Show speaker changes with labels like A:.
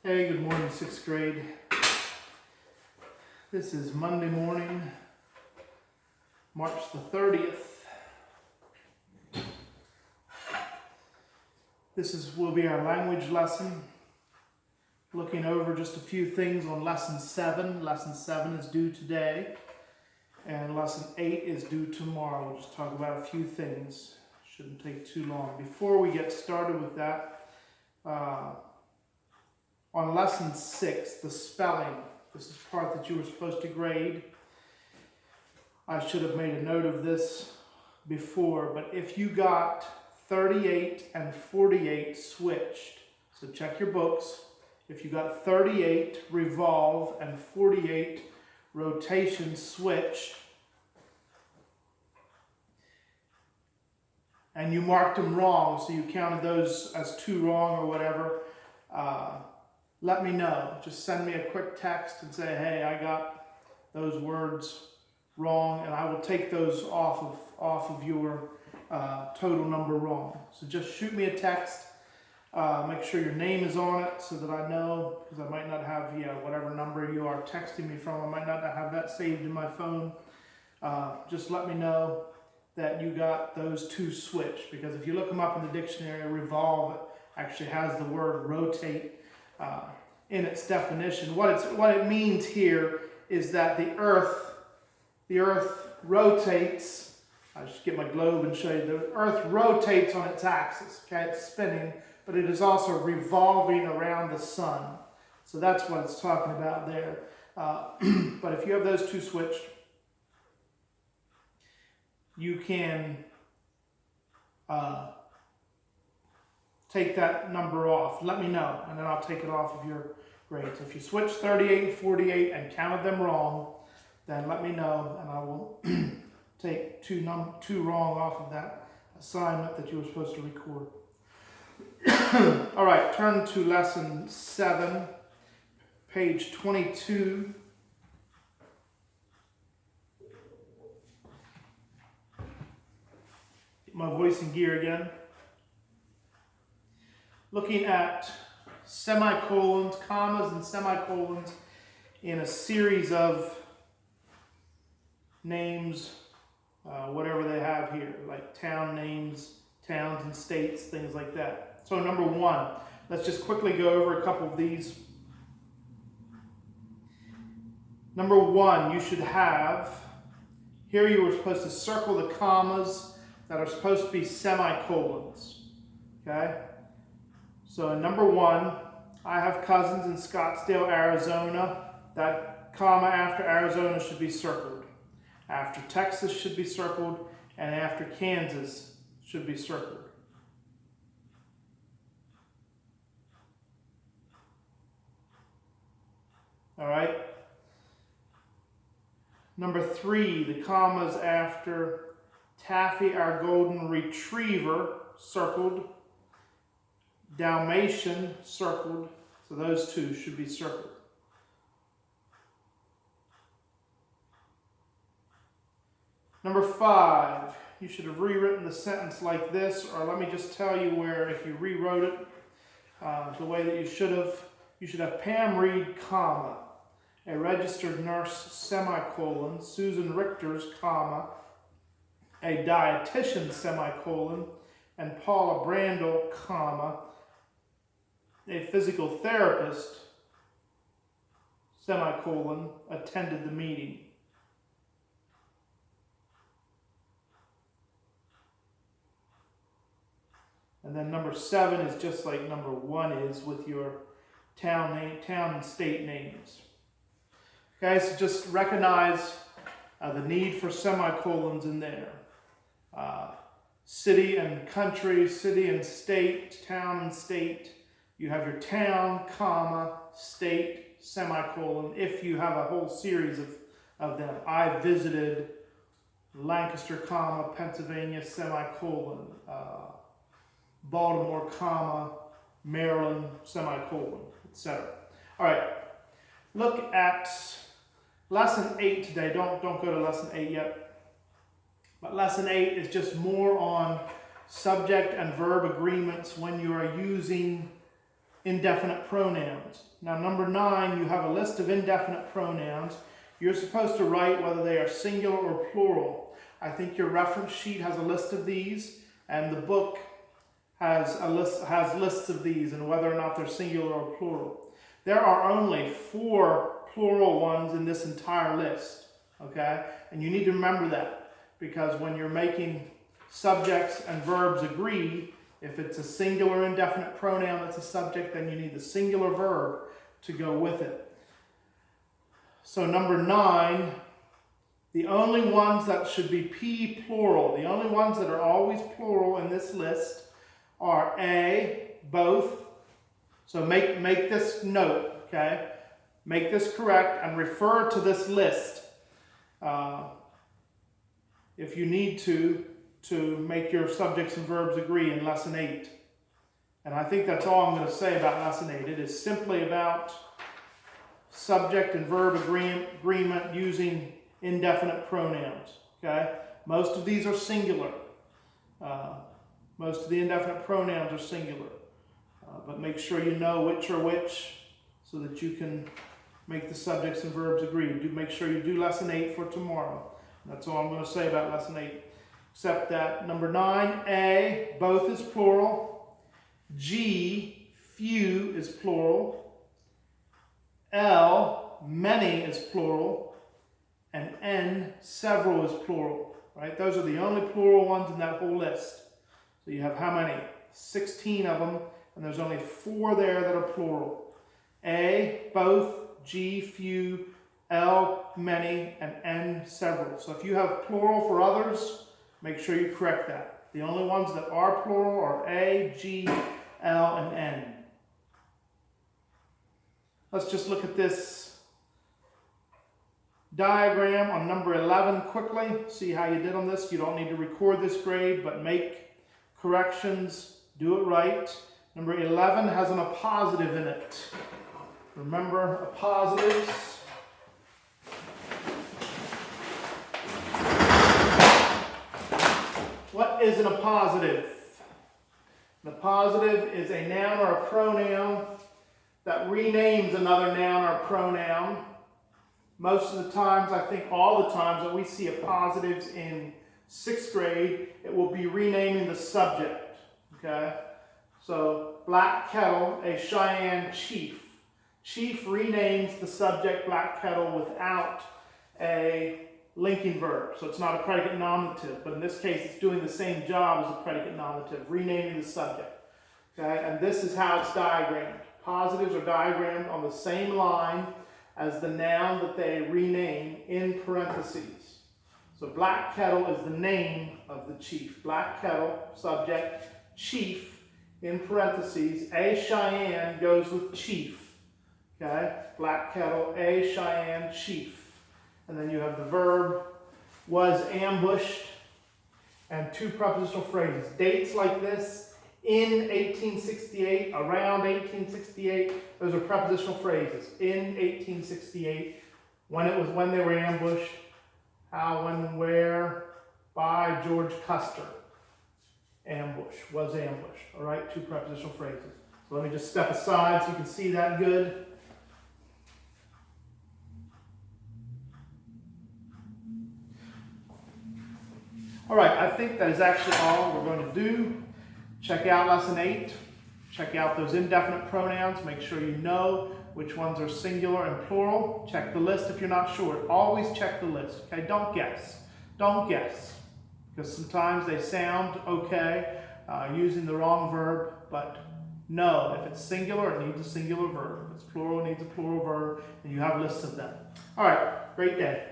A: Hey, good morning, 6th grade. This is Monday morning, March the 30th. Will be our language lesson. Looking over just a few things on lesson 7. Lesson 7 is due today, and lesson 8 is due tomorrow. We'll just talk about a few things. Shouldn't take too long. Before we get started with that, on lesson 6, the spelling, this is part that you were supposed to grade. I should have made a note of this before, but if you got 38 and 48 switched, so check your books. If you got 38 revolve and 48 rotation switched, and you marked them wrong, so you counted those as 2 wrong or whatever, let me know. Just send me a quick text and say, hey, I got those words wrong, and I will take those off of your total number wrong. So just shoot me a text. Make sure your name is on it so that I know, because I might not have whatever number you are texting me from. I might not have that saved in my phone. Just let me know that you got those 2 switched, because if you look them up in the dictionary, revolve actually has the word rotate in its definition. What it means here is that the earth rotates. I should get my globe and show you. The earth rotates on its axis. Okay, it's spinning, but it is also revolving around the sun. So that's what it's talking about there. But if you have those 2 switched, you can take that number off. Let me know, and then I'll take it off of your grades. If you switched 38 and 48 and counted them wrong, then let me know, and I will take 2 wrong off of that assignment that you were supposed to record. All right, turn to lesson 7, page 22. Get my voice in gear again. Looking at semicolons, commas, and semicolons in a series of names, whatever they have here, like town names, towns and states, things like that. So number 1, let's just quickly go over a couple of these. Number 1, you should have, here you were supposed to circle the commas that are supposed to be semicolons, okay? So in number 1, I have cousins in Scottsdale, Arizona. That comma after Arizona should be circled. After Texas should be circled, and after Kansas should be circled. All right. Number 3, the commas after Taffy, our golden retriever, circled. Dalmatian, circled. So those 2 should be circled. Number 5, you should have rewritten the sentence like this, or let me just tell you where, if you rewrote it the way that you should have Pam Reed, comma, a registered nurse, semicolon, Susan Richter's, comma, a dietitian, semicolon, and Paula Brandel, comma, a physical therapist, semicolon, attended the meeting. And then number 7 is just like number 1 is with your town and state names. Okay, so just recognize the need for semicolons in there. City and country, city and state, town and state. You have your town, comma, state, semicolon, if you have a whole series of them. I visited Lancaster, comma, Pennsylvania, semicolon, Baltimore, comma, Maryland, semicolon, etc. All right, look at lesson 8 today. Don't go to lesson 8 yet. But lesson 8 is just more on subject and verb agreements when you are using indefinite pronouns. Now, number 9, you have a list of indefinite pronouns. You're supposed to write whether they are singular or plural. I think your reference sheet has a list of these, and the book has lists of these and whether or not they're singular or plural. There are only 4 plural ones in this entire list, okay? And you need to remember that, because when you're making subjects and verbs agree, if it's a singular indefinite pronoun that's a subject, then you need the singular verb to go with it. So number 9, the only ones that should be P plural, the only ones that are always plural in this list are A, both. So make this note, okay? Make this correct and refer to this list if you need to make your subjects and verbs agree in Lesson 8. And I think that's all I'm going to say about Lesson 8. It is simply about subject and verb agreement using indefinite pronouns, okay? Most of these are singular. Most of the indefinite pronouns are singular. But make sure you know which are which so that you can make the subjects and verbs agree. Make sure you do Lesson 8 for tomorrow. That's all I'm going to say about Lesson 8. Except that number 9, A, both is plural. G, few is plural. L, many is plural. And N, several is plural. Right? Those are the only plural ones in that whole list. So you have how many? 16 of them, and there's only 4 there that are plural. A, both. G, few. L, many. And N, several. So if you have plural for others, make sure you correct that. The only ones that are plural are A, G, L, and N. Let's just look at this diagram on number 11 quickly. See how you did on this. You don't need to record this grade, but make corrections. Do it right. Number 11 has an appositive in it. Remember appositives. What is an appositive? An appositive is a noun or a pronoun that renames another noun or pronoun. Most of the times, I think all the times that we see appositives in 6th grade, it will be renaming the subject, okay? So, Black Kettle, a Cheyenne chief. Chief renames the subject Black Kettle without a linking verb. So it's not a predicate nominative, but in this case it's doing the same job as a predicate nominative, renaming the subject. Okay, and this is how it's diagrammed. Positives are diagrammed on the same line as the noun that they rename in parentheses. So Black Kettle is the name of the chief. Black Kettle, subject, chief, in parentheses, a Cheyenne goes with chief. Okay, Black Kettle, a Cheyenne chief. And then you have the verb, was ambushed, and 2 prepositional phrases. Dates like this, in 1868, around 1868, those are prepositional phrases. In 1868, when they were ambushed, how, when, where, by George Custer. Ambush, was ambushed. All right, 2 prepositional phrases. So let me just step aside so you can see that good. All right, I think that is actually all we're going to do. Check out Lesson 8. Check out those indefinite pronouns. Make sure you know which ones are singular and plural. Check the list if you're not sure. Always check the list, okay? Don't guess. Don't guess. Because sometimes they sound okay using the wrong verb, but no, if it's singular, it needs a singular verb. If it's plural, it needs a plural verb, and you have lists of them. All right, great day.